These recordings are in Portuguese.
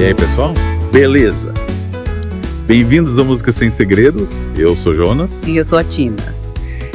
E aí, pessoal? Beleza? Bem-vindos ao Música Sem Segredos, eu sou Jonas. E eu sou a Tina.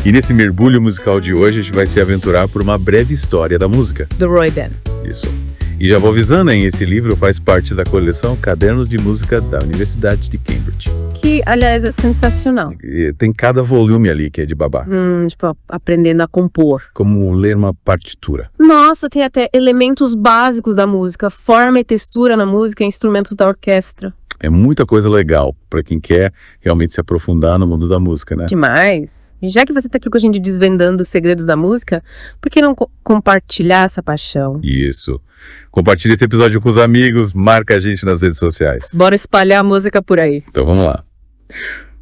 E nesse mergulho musical de hoje a gente vai se aventurar por uma breve história da música. Do Roy Ben. Isso. E já vou avisando, hein, esse livro faz parte da coleção Cadernos de Música da Universidade de Cambridge. Que, aliás, é sensacional. E tem cada volume ali que é de babá. Tipo, aprendendo a compor. Como ler uma partitura. Nossa, tem até elementos básicos da música, forma e textura na música e instrumentos da orquestra. É muita coisa legal para quem quer realmente se aprofundar no mundo da música, né? Demais. E já que você tá aqui com a gente desvendando os segredos da música, por que não compartilhar essa paixão? Isso. Compartilhe esse episódio com os amigos, marca a gente nas redes sociais. Bora espalhar a música por aí. Então vamos lá.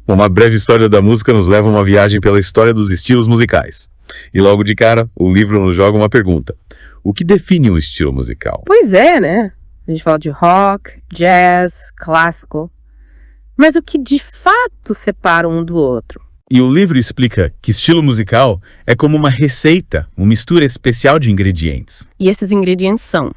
Uma breve história da música nos leva a uma viagem pela história dos estilos musicais. E logo de cara, o livro nos joga uma pergunta. O que define um estilo musical? Pois é, né? A gente fala de rock, jazz, clássico. Mas o que de fato separa um do outro? E o livro explica que estilo musical é como uma receita, uma mistura especial de ingredientes. E esses ingredientes são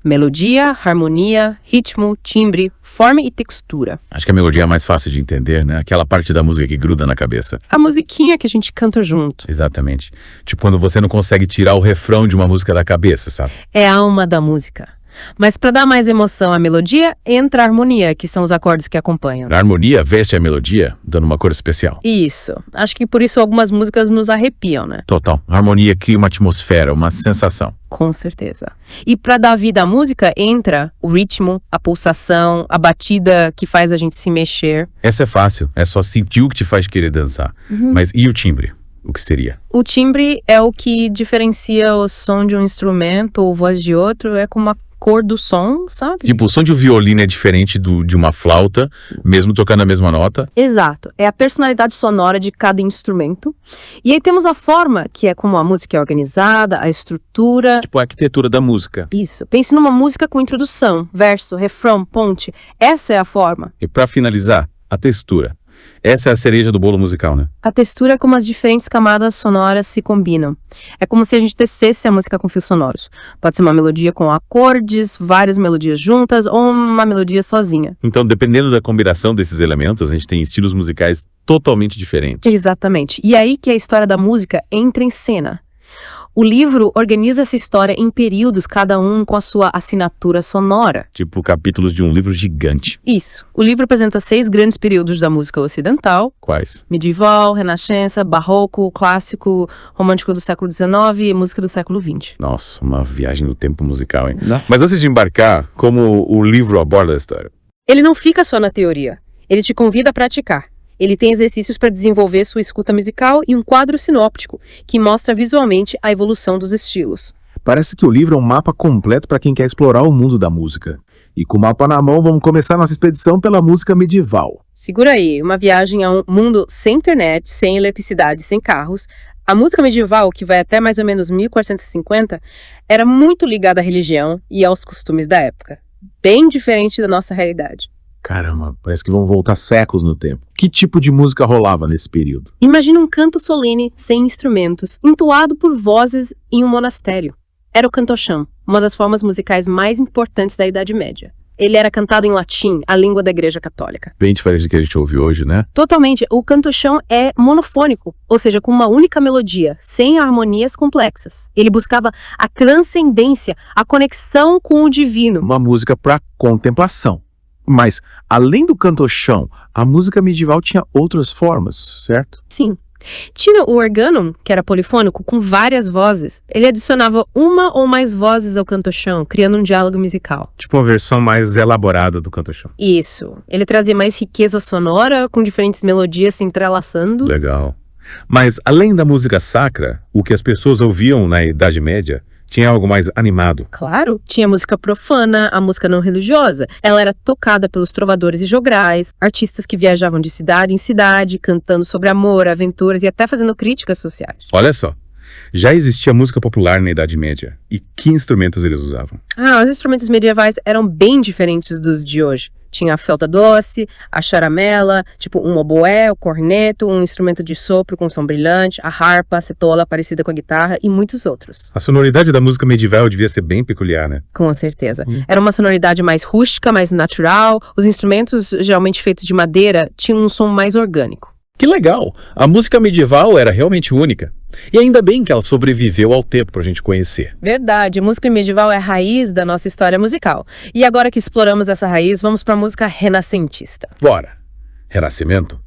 melodia, harmonia, ritmo, timbre, forma e textura. Acho que a melodia é mais fácil de entender, né? Aquela parte da música que gruda na cabeça. A musiquinha que a gente canta junto. Exatamente. Tipo quando você não consegue tirar o refrão de uma música da cabeça, sabe? É a alma da música. Mas para dar mais emoção à melodia, entra a harmonia, que são os acordes que acompanham. A harmonia veste a melodia, dando uma cor especial. Isso. Acho que por isso algumas músicas nos arrepiam, né? Total. A harmonia cria uma atmosfera, uma sensação. Com certeza. E para dar vida à música, entra o ritmo, a pulsação, a batida que faz a gente se mexer. Essa é fácil, é só sentir o que te faz querer dançar. Mas e o timbre? O que seria? O timbre é o que diferencia o som de um instrumento ou voz de outro, é como a cor do som, sabe? Tipo, o som de um violino é diferente de uma flauta, mesmo tocando a mesma nota. Exato. É a personalidade sonora de cada instrumento. E aí temos a forma, que é como a música é organizada, a estrutura. Tipo a arquitetura da música. Isso. Pense numa música com introdução, verso, refrão, ponte. Essa é a forma. E pra finalizar, a textura. Essa é a cereja do bolo musical, né? A textura é como as diferentes camadas sonoras se combinam. É como se a gente tecesse a música com fios sonoros. Pode ser uma melodia com acordes, várias melodias juntas ou uma melodia sozinha. Então, dependendo da combinação desses elementos, a gente tem estilos musicais totalmente diferentes. Exatamente. E aí que a história da música entra em cena. O livro organiza essa história em períodos, cada um com a sua assinatura sonora. Tipo capítulos de um livro gigante. Isso. O livro apresenta 6 grandes períodos da música ocidental. Quais? Medieval, Renascença, Barroco, Clássico, Romântico do século XIX e Música do século XX. Nossa, uma viagem no tempo musical, hein? Mas antes de embarcar, como o livro aborda a história? Ele não fica só na teoria. Ele te convida a praticar. Ele tem exercícios para desenvolver sua escuta musical e um quadro sinóptico, que mostra visualmente a evolução dos estilos. Parece que o livro é um mapa completo para quem quer explorar o mundo da música. E com o mapa na mão, vamos começar nossa expedição pela música medieval. Segura aí, uma viagem a um mundo sem internet, sem eletricidade, sem carros. A música medieval, que vai até mais ou menos 1450, era muito ligada à religião e aos costumes da época. Bem diferente da nossa realidade. Caramba, parece que vão voltar séculos no tempo. Que tipo de música rolava nesse período? Imagina um canto solene, sem instrumentos, entoado por vozes em um monastério. Era o cantochão, uma das formas musicais mais importantes da Idade Média. Ele era cantado em latim, a língua da Igreja Católica. Bem diferente do que a gente ouve hoje, né? Totalmente. O cantochão é monofônico, ou seja, com uma única melodia, sem harmonias complexas. Ele buscava a transcendência, a conexão com o divino. Uma música para contemplação. Mas, além do cantochão, a música medieval tinha outras formas, certo? Sim. Tinha o organum, que era polifônico, com várias vozes. Ele adicionava uma ou mais vozes ao cantochão, criando um diálogo musical. Tipo uma versão mais elaborada do cantochão. Isso. Ele trazia mais riqueza sonora, com diferentes melodias se entrelaçando. Legal. Mas, além da música sacra, o que as pessoas ouviam na Idade Média tinha algo mais animado. Claro, tinha música profana, a música não religiosa. Ela era tocada pelos trovadores e jograis, artistas que viajavam de cidade em cidade, cantando sobre amor, aventuras e até fazendo críticas sociais. Olha só, já existia música popular na Idade Média. E que instrumentos eles usavam? Os instrumentos medievais eram bem diferentes dos de hoje. Tinha a flauta doce, a charamela, tipo um oboé, o corneto, um instrumento de sopro com som brilhante, a harpa, a cetola parecida com a guitarra e muitos outros. A sonoridade da música medieval devia ser bem peculiar, né? Com certeza. Era uma sonoridade mais rústica, mais natural. Os instrumentos, geralmente feitos de madeira, tinham um som mais orgânico. Que legal! A música medieval era realmente única. E ainda bem que ela sobreviveu ao tempo pra gente conhecer. Verdade, música medieval é a raiz da nossa história musical. E agora que exploramos essa raiz, vamos para a música renascentista. Bora! Renascimento?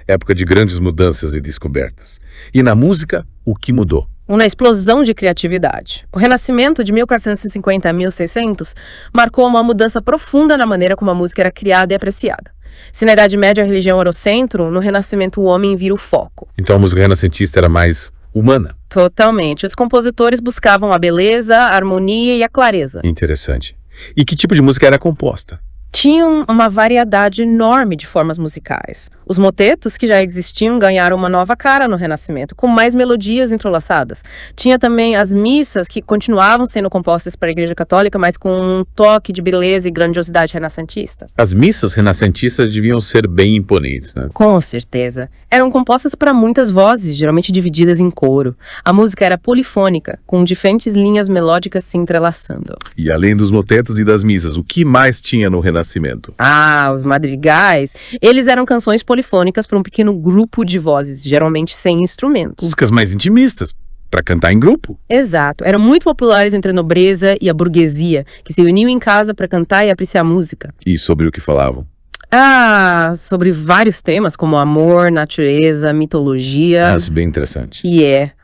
Época de grandes mudanças e descobertas. E na música, o que mudou? Uma explosão de criatividade. O Renascimento, de 1450 a 1600, marcou uma mudança profunda na maneira como a música era criada e apreciada. Se na Idade Média a religião era o centro, no Renascimento o homem vira o foco. Então a música renascentista era mais humana. Totalmente. Os compositores buscavam a beleza, a harmonia e a clareza. Interessante. E que tipo de música era composta? Tinham uma variedade enorme de formas musicais. Os motetos, que já existiam, ganharam uma nova cara no Renascimento, com mais melodias entrelaçadas. Tinha também as missas, que continuavam sendo compostas para a Igreja Católica, mas com um toque de beleza e grandiosidade renascentista. As missas renascentistas deviam ser bem imponentes, né? Com certeza. Eram compostas para muitas vozes, geralmente divididas em coro. A música era polifônica, com diferentes linhas melódicas se entrelaçando. E além dos motetos e das missas, o que mais tinha no Renascimento? Ah, os madrigais. Eles eram canções polifônicas para um pequeno grupo de vozes, geralmente sem instrumentos. Músicas mais intimistas, para cantar em grupo. Exato. Eram muito populares entre a nobreza e a burguesia, que se uniam em casa para cantar e apreciar música. E sobre o que falavam? Ah, sobre vários temas, como amor, natureza, mitologia. Isso é bem interessante.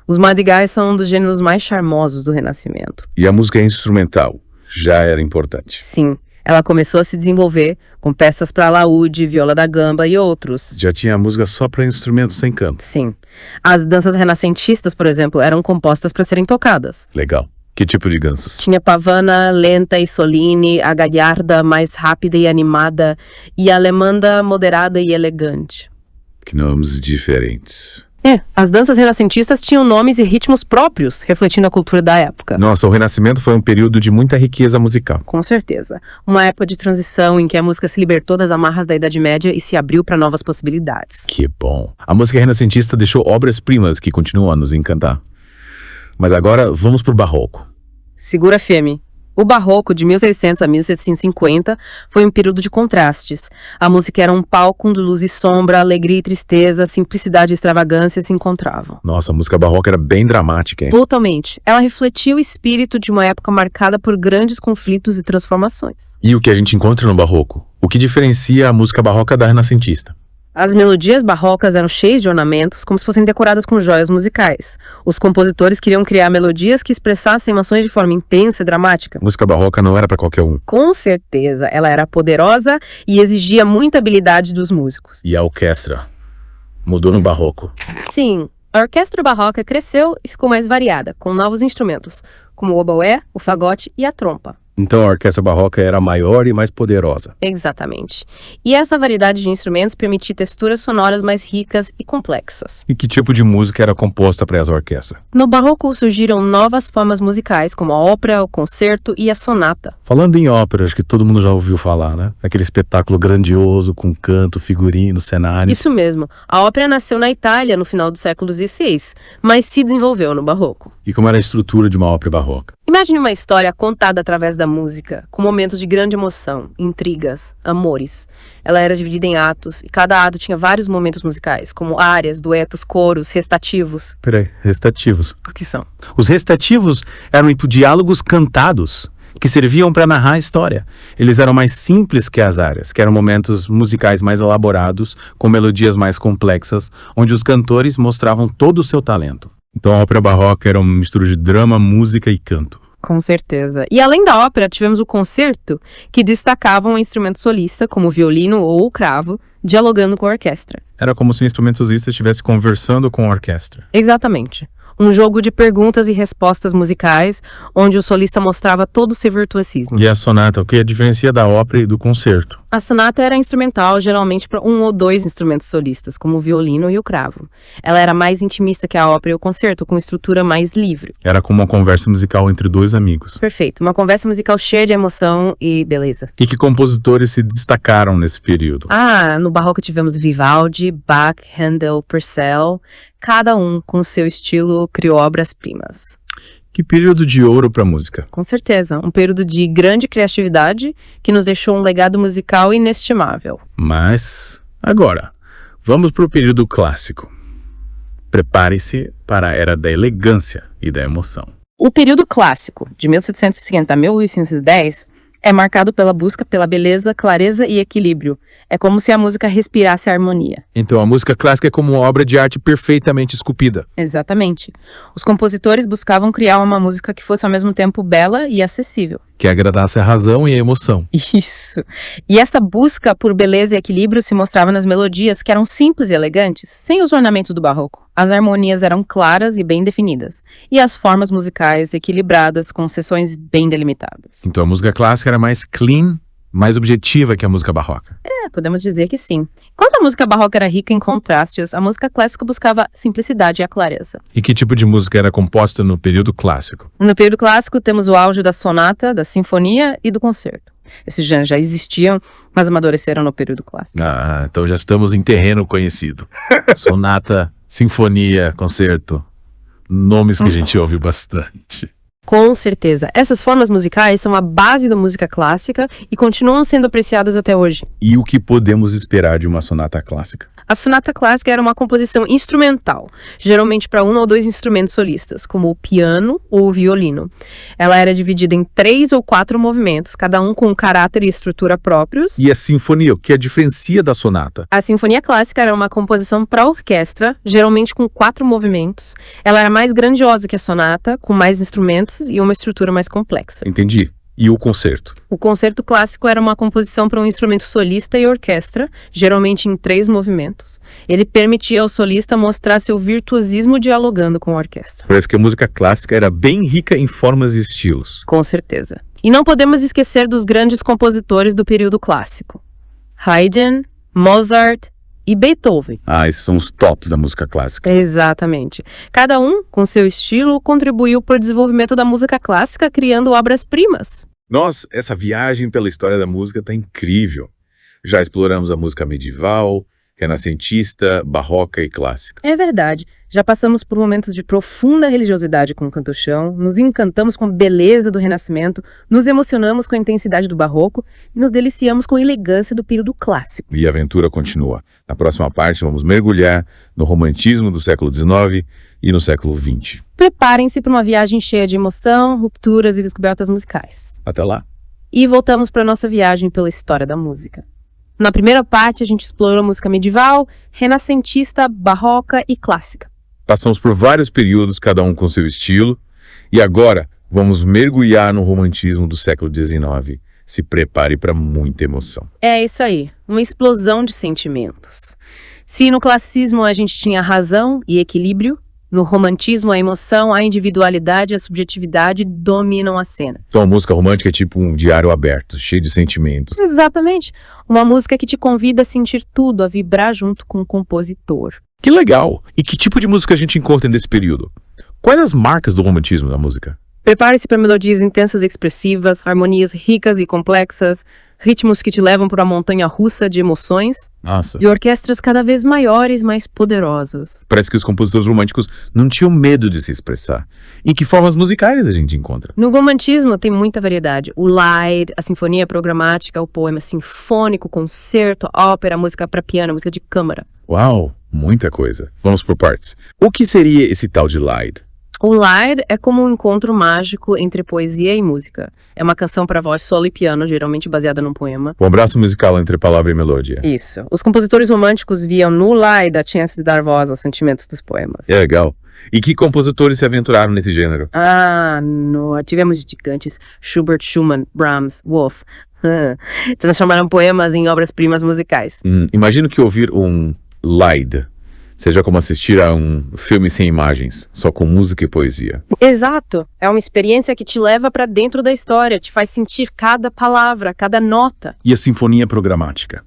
Os madrigais são um dos gêneros mais charmosos do Renascimento. E a música instrumental já era importante. Sim. Ela começou a se desenvolver com peças para alaúde, viola da gamba e outros. Já tinha música só para instrumentos sem canto. Sim. As danças renascentistas, por exemplo, eram compostas para serem tocadas. Legal. Que tipo de danças? Tinha pavana, lenta e soline, a galharda mais rápida e animada, e a alemanda moderada e elegante. Que nomes diferentes. As danças renascentistas tinham nomes e ritmos próprios, refletindo a cultura da época. Nossa, o Renascimento foi um período de muita riqueza musical. Com certeza. Uma época de transição em que a música se libertou das amarras da Idade Média e se abriu para novas possibilidades. Que bom. A música renascentista deixou obras-primas que continuam a nos encantar. Mas agora vamos pro Barroco. Segura firme. O Barroco, de 1600 a 1750, foi um período de contrastes. A música era um palco onde luz e sombra, alegria e tristeza, simplicidade e extravagância se encontravam. Nossa, a música barroca era bem dramática, hein? Totalmente. Ela refletia o espírito de uma época marcada por grandes conflitos e transformações. E o que a gente encontra no Barroco? O que diferencia a música barroca da renascentista? As melodias barrocas eram cheias de ornamentos, como se fossem decoradas com joias musicais. Os compositores queriam criar melodias que expressassem emoções de forma intensa e dramática. A música barroca não era para qualquer um. Com certeza, ela era poderosa e exigia muita habilidade dos músicos. E a orquestra? Mudou no Barroco. Sim, a orquestra barroca cresceu e ficou mais variada, com novos instrumentos, como o oboé, o fagote e a trompa. Então a orquestra barroca era maior e mais poderosa. Exatamente. E essa variedade de instrumentos permitia texturas sonoras mais ricas e complexas. E que tipo de música era composta para essa orquestra? No Barroco surgiram novas formas musicais, como a ópera, o concerto e a sonata. Falando em ópera, acho que todo mundo já ouviu falar, né? Aquele espetáculo grandioso com canto, figurino, cenário. Isso mesmo. A ópera nasceu na Itália no final do século XVI, mas se desenvolveu no Barroco. E como era a estrutura de uma ópera barroca? Imagine uma história contada através da música, com momentos de grande emoção, intrigas, amores. Ela era dividida em atos, e cada ato tinha vários momentos musicais, como áreas, duetos, coros, recitativos. Peraí, recitativos. O que são? Os recitativos eram tipo diálogos cantados, que serviam para narrar a história. Eles eram mais simples que as áreas, que eram momentos musicais mais elaborados, com melodias mais complexas, onde os cantores mostravam todo o seu talento. Então a ópera barroca era uma mistura de drama, música e canto. Com certeza. E além da ópera, tivemos o concerto, que destacava um instrumento solista, como o violino ou o cravo, dialogando com a orquestra. Era como se o instrumento solista estivesse conversando com a orquestra. Exatamente. um jogo de perguntas e respostas musicais, onde o solista mostrava todo o seu virtuosismo. E a sonata, o que a diferencia da ópera e do concerto? A sonata era instrumental, geralmente para um ou dois instrumentos solistas, como o violino e o cravo. Ela era mais intimista que a ópera e o concerto, com estrutura mais livre. Era como uma conversa musical entre dois amigos. Perfeito, uma conversa musical cheia de emoção e beleza. E que compositores se destacaram nesse período? No barroco tivemos Vivaldi, Bach, Handel, Purcell, cada um com seu estilo criou obras-primas. Que período de ouro para a música? Com certeza, um período de grande criatividade que nos deixou um legado musical inestimável. Mas, agora, vamos para o período clássico. Prepare-se para a era da elegância e da emoção. O período clássico, de 1750 a 1810, é marcado pela busca pela beleza, clareza e equilíbrio. É como se a música respirasse a harmonia. Então a música clássica é como uma obra de arte perfeitamente esculpida. Exatamente. Os compositores buscavam criar uma música que fosse ao mesmo tempo bela e acessível. Que agradasse a razão e a emoção. Isso. E essa busca por beleza e equilíbrio se mostrava nas melodias, que eram simples e elegantes, sem os ornamentos do barroco. As harmonias eram claras e bem definidas, e as formas musicais equilibradas, com seções bem delimitadas. Então a música clássica era mais clean, mais objetiva que a música barroca. Podemos dizer que sim. Enquanto a música barroca era rica em contrastes, a música clássica buscava a simplicidade e a clareza. E que tipo de música era composta no período clássico? No período clássico, temos o auge da sonata, da sinfonia e do concerto. Esses gêneros já existiam, mas amadureceram no período clássico. Então já estamos em terreno conhecido. Sonata, sinfonia, concerto. Nomes que a gente ouve bastante. Com certeza. Essas formas musicais são a base da música clássica e continuam sendo apreciadas até hoje. E o que podemos esperar de uma sonata clássica? A sonata clássica era uma composição instrumental, geralmente para um ou dois instrumentos solistas, como o piano ou o violino. Ela era dividida em 3 ou 4 movimentos, cada um com um caráter e estrutura próprios. E a sinfonia, o que a diferencia da sonata? A sinfonia clássica era uma composição para orquestra, geralmente com 4 movimentos. Ela era mais grandiosa que a sonata, com mais instrumentos e uma estrutura mais complexa. Entendi. E o concerto? O concerto clássico era uma composição para um instrumento solista e orquestra, geralmente em 3 movimentos. Ele permitia ao solista mostrar seu virtuosismo dialogando com a orquestra. Parece que a música clássica era bem rica em formas e estilos. Com certeza. E não podemos esquecer dos grandes compositores do período clássico. Haydn, Mozart e Beethoven. Esses são os tops da música clássica. Exatamente. Cada um, com seu estilo, contribuiu para o desenvolvimento da música clássica, criando obras-primas. Nossa, essa viagem pela história da música tá incrível. Já exploramos a música medieval, renascentista, barroca e clássica. É verdade. Já passamos por momentos de profunda religiosidade com o canto-chão, nos encantamos com a beleza do Renascimento, nos emocionamos com a intensidade do Barroco e nos deliciamos com a elegância do período clássico. E a aventura continua. Na próxima parte vamos mergulhar no romantismo do século XIX e no século XX. Preparem-se para uma viagem cheia de emoção, rupturas e descobertas musicais. Até lá. E voltamos para a nossa viagem pela história da música. Na primeira parte, a gente explorou a música medieval, renascentista, barroca e clássica. Passamos por vários períodos, cada um com seu estilo, e agora vamos mergulhar no romantismo do século XIX. Se prepare para muita emoção. É isso aí, uma explosão de sentimentos. Se no classicismo a gente tinha razão e equilíbrio, no romantismo a emoção, a individualidade e a subjetividade dominam a cena. Então a música romântica é tipo um diário aberto, cheio de sentimentos. Exatamente, uma música que te convida a sentir tudo, a vibrar junto com o compositor. Que legal! E que tipo de música a gente encontra nesse período? Quais as marcas do romantismo da música? Prepare-se para melodias intensas e expressivas, harmonias ricas e complexas, ritmos que te levam para uma montanha russa de emoções, Nossa, e orquestras cada vez maiores, mais poderosas. parece que os compositores românticos não tinham medo de se expressar. Em que formas musicais a gente encontra? No romantismo tem muita variedade. O lied, a sinfonia programática, o poema sinfônico, o concerto, a ópera, a música para piano, a música de câmara. Uau, muita coisa. Vamos por partes. O que seria esse tal de lied? O lied é como um encontro mágico entre poesia e música. É uma canção para voz solo e piano, geralmente baseada num poema. Um abraço musical entre palavra e melodia. Isso. Os compositores românticos viam no lied a chance de dar voz aos sentimentos dos poemas. É legal. E que compositores se aventuraram nesse gênero? Tivemos gigantes. Schubert, Schumann, Brahms, Wolf. Transformaram poemas em obras-primas musicais. Imagino que ouvir um lied Seja como assistir a um filme sem imagens, só com música e poesia. Exato. É uma experiência que te leva para dentro da história, te faz sentir cada palavra, cada nota. E a sinfonia programática?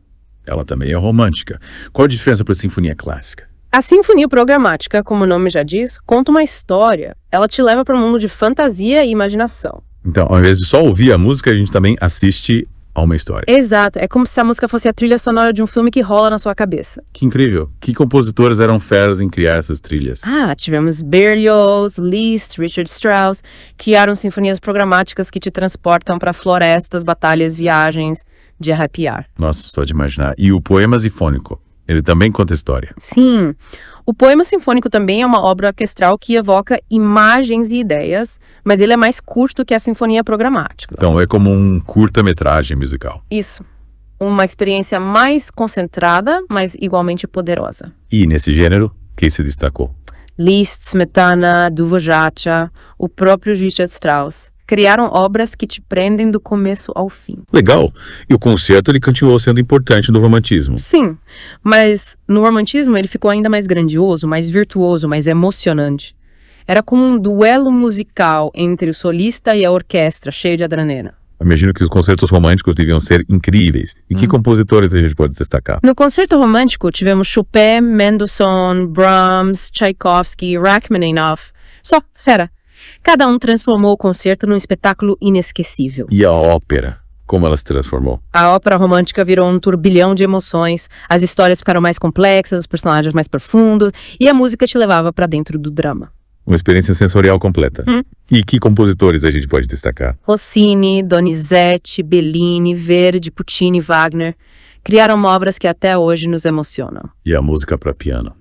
Ela também é romântica. Qual a diferença para a sinfonia clássica? A sinfonia programática, como o nome já diz, conta uma história. Ela te leva para um mundo de fantasia e imaginação. Então, ao invés de só ouvir a música, a gente também assiste a uma história. Exato. É como se a música fosse a trilha sonora de um filme que rola na sua cabeça. Que incrível. Que compositores eram feras em criar essas trilhas? Tivemos Berlioz, Liszt, Richard Strauss, criaram sinfonias programáticas que te transportam para florestas, batalhas, viagens de arrepiar. Nossa, só de imaginar. E o poema sinfônico? Ele também conta história. Sim. O poema sinfônico também é uma obra orquestral que evoca imagens e ideias, mas ele é mais curto que a sinfonia programática. Então, é como um curta-metragem musical. Isso. Uma experiência mais concentrada, mas igualmente poderosa. E nesse gênero, quem se destacou? Liszt, Smetana, Dvořáček, o próprio Richard Strauss. Criaram obras que te prendem do começo ao fim. Legal. E o concerto ele continuou sendo importante no romantismo. Sim, mas no romantismo ele ficou ainda mais grandioso, mais virtuoso, mais emocionante. Era como um duelo musical entre o solista e a orquestra, cheio de adrenalina. Imagino que os concertos românticos deviam ser incríveis. E que compositores a gente pode destacar? No concerto romântico tivemos Chopin, Mendelssohn, Brahms, Tchaikovsky, Rachmaninoff. Sério. Cada um transformou o concerto num espetáculo inesquecível. E a ópera? Como ela se transformou? A ópera romântica virou um turbilhão de emoções, as histórias ficaram mais complexas, os personagens mais profundos, e a música te levava para dentro do drama. Uma experiência sensorial completa. E que compositores a gente pode destacar? Rossini, Donizetti, Bellini, Verdi, Puccini, Wagner criaram obras que até hoje nos emocionam. E a música para piano?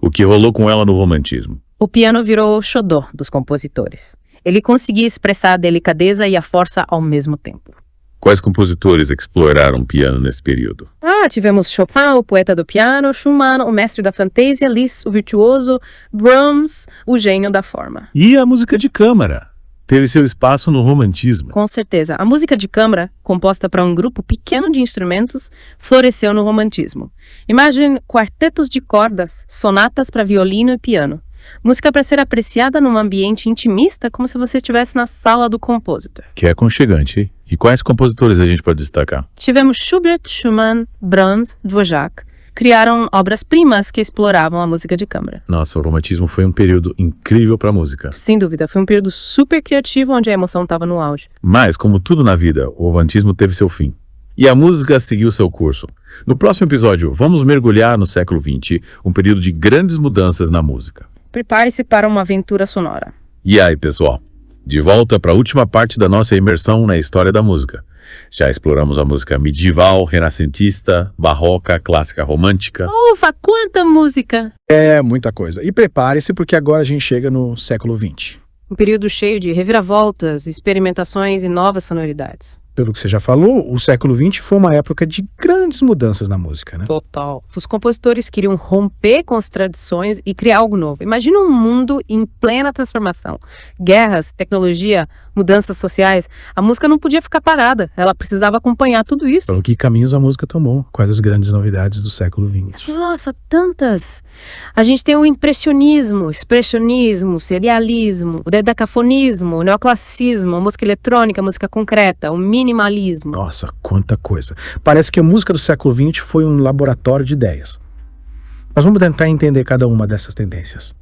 O que rolou com ela no romantismo? O piano virou o xodó dos compositores. Ele conseguia expressar a delicadeza e a força ao mesmo tempo. Quais compositores exploraram o piano nesse período? Tivemos Chopin, o poeta do piano, Schumann, o mestre da fantasia, Liszt, o virtuoso, Brahms, o gênio da forma. E a música de câmara? Teve seu espaço no romantismo. Com certeza. A música de câmara, composta para um grupo pequeno de instrumentos, floresceu no romantismo. Imagine quartetos de cordas, sonatas para violino e piano. Música para ser apreciada num ambiente intimista, como se você estivesse na sala do compositor. Que é aconchegante, hein? E quais compositores a gente pode destacar? Tivemos Schubert, Schumann, Brahms, Dvořák. Criaram obras-primas que exploravam a música de câmara. Nossa, o romantismo foi um período incrível para a música. Sem dúvida, foi um período super criativo onde a emoção estava no auge. Mas, como tudo na vida, o romantismo teve seu fim. E a música seguiu seu curso. No próximo episódio, vamos mergulhar no século XX, um período de grandes mudanças na música. Prepare-se para uma aventura sonora. E aí, pessoal? De volta para a última parte da nossa imersão na história da música. Já exploramos a música medieval, renascentista, barroca, clássica romântica. Ufa, quanta música! É muita coisa. E prepare-se porque agora a gente chega no século XX. Um período cheio de reviravoltas, experimentações e novas sonoridades. Pelo que você já falou, o século XX foi uma época de grandes mudanças na música, né? Total. Os compositores queriam romper com as tradições e criar algo novo. Imagina um mundo em plena transformação. Guerras, tecnologia, mudanças sociais. A música não podia ficar parada. Ela precisava acompanhar tudo isso. Pelo que caminhos a música tomou? Quais as grandes novidades do século XX? Nossa, tantas! A gente tem o impressionismo, expressionismo, serialismo, o decafonismo, o neoclassicismo, a música eletrônica, a música concreta, o minimalismo. Nossa, quanta coisa. Parece que a música do século XX foi um laboratório de ideias. Mas vamos tentar entender cada uma dessas tendências.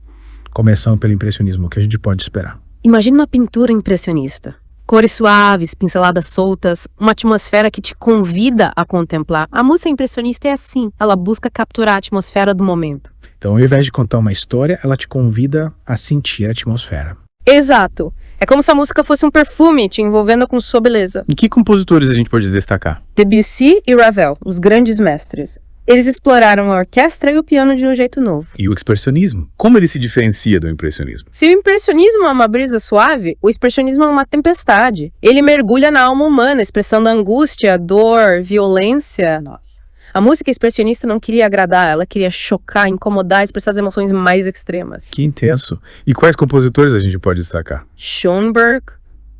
Começando pelo impressionismo, o que a gente pode esperar? Imagina uma pintura impressionista. Cores suaves, pinceladas soltas, uma atmosfera que te convida a contemplar. A música impressionista é assim, ela busca capturar a atmosfera do momento. Então, ao invés de contar uma história, ela te convida a sentir a atmosfera. Exato. É como se a música fosse um perfume te envolvendo com sua beleza. E que compositores a gente pode destacar? Debussy e Ravel, os grandes mestres. Eles exploraram a orquestra e o piano de um jeito novo. E o expressionismo? Como ele se diferencia do impressionismo? Se o impressionismo é uma brisa suave, o expressionismo é uma tempestade. Ele mergulha na alma humana, expressando angústia, dor, violência. Nossa. A música expressionista não queria agradar, ela queria chocar, incomodar, expressar as emoções mais extremas. Que intenso. E quais compositores a gente pode destacar? Schoenberg,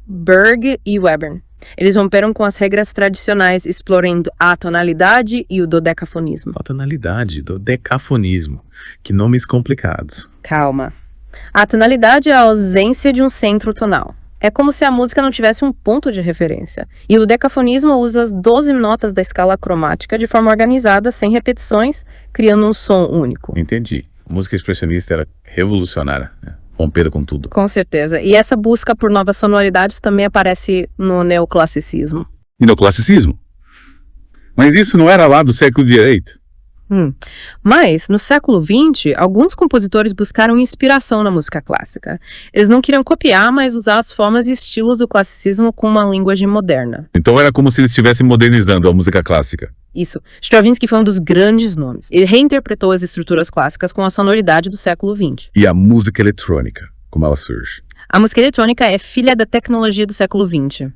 Berg e Webern. Eles romperam com as regras tradicionais, explorando a tonalidade e o dodecafonismo. A tonalidade, do decafonismo. Que nomes complicados. Calma. A tonalidade é a ausência de um centro tonal. É como se a música não tivesse um ponto de referência. E o decafonismo usa as 12 notas da escala cromática de forma organizada, sem repetições, criando um som único. Entendi. A música expressionista era revolucionária, né? Rompida com tudo. Com certeza. E essa busca por novas sonoridades também aparece no neoclassicismo. E no classicismo? Mas isso não era lá do século XVIII? Mas, no século XX, alguns compositores buscaram inspiração na música clássica. Eles não queriam copiar, mas usar as formas e estilos do classicismo com uma linguagem moderna. Então era como se eles estivessem modernizando a música clássica. Isso. Stravinsky foi um dos grandes nomes. Ele reinterpretou as estruturas clássicas com a sonoridade do século XX. E a música eletrônica, como ela surge? A música eletrônica é filha da tecnologia do século XX.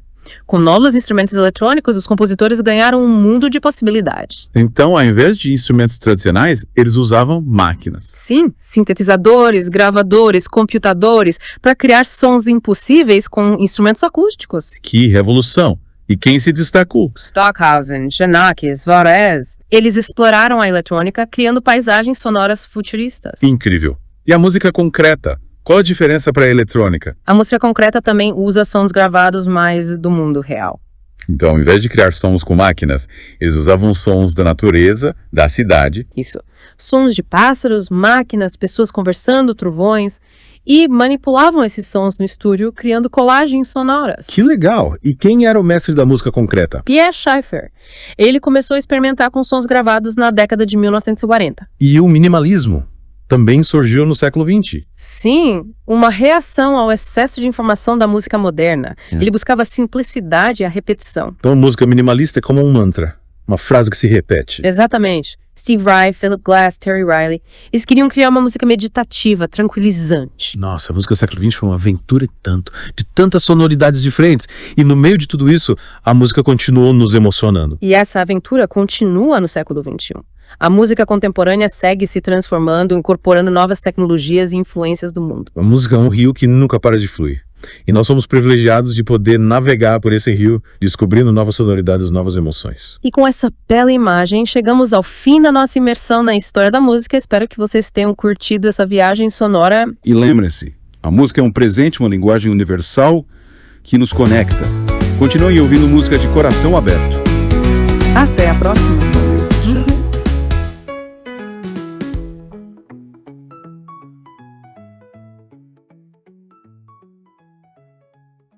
Com novos instrumentos eletrônicos, os compositores ganharam um mundo de possibilidades. Então, ao invés de instrumentos tradicionais, eles usavam máquinas. Sim, sintetizadores, gravadores, computadores, para criar sons impossíveis com instrumentos acústicos. Que revolução! E quem se destacou? Stockhausen, Xenakis, Varese. Eles exploraram a eletrônica, criando paisagens sonoras futuristas. Incrível. E a música concreta? Qual a diferença para a eletrônica? A música concreta também usa sons gravados mais do mundo real. Então, ao invés de criar sons com máquinas, eles usavam sons da natureza, da cidade. Isso. Sons de pássaros, máquinas, pessoas conversando, trovões. E manipulavam esses sons no estúdio, criando colagens sonoras. Que legal! E quem era o mestre da música concreta? Pierre Schaeffer. Ele começou a experimentar com sons gravados na década de 1940. E o minimalismo também surgiu no século XX. Sim, uma reação ao excesso de informação da música moderna. Ele buscava a simplicidade e a repetição. Então, música minimalista é como um mantra, uma frase que se repete. Exatamente. Steve Reich, Philip Glass, Terry Riley. Eles queriam criar uma música meditativa, tranquilizante. Nossa, a música do século XX foi uma aventura de tantas sonoridades diferentes. E no meio de tudo isso, a música continuou nos emocionando. E essa aventura continua no século XXI. A música contemporânea segue se transformando, incorporando novas tecnologias e influências do mundo. A música é um rio que nunca para de fluir. E nós somos privilegiados de poder navegar por esse rio, descobrindo novas sonoridades, novas emoções. E com essa bela imagem, chegamos ao fim da nossa imersão na história da música. Espero que vocês tenham curtido essa viagem sonora. E lembrem-se, a música é um presente, uma linguagem universal que nos conecta. Continuem ouvindo música de coração aberto.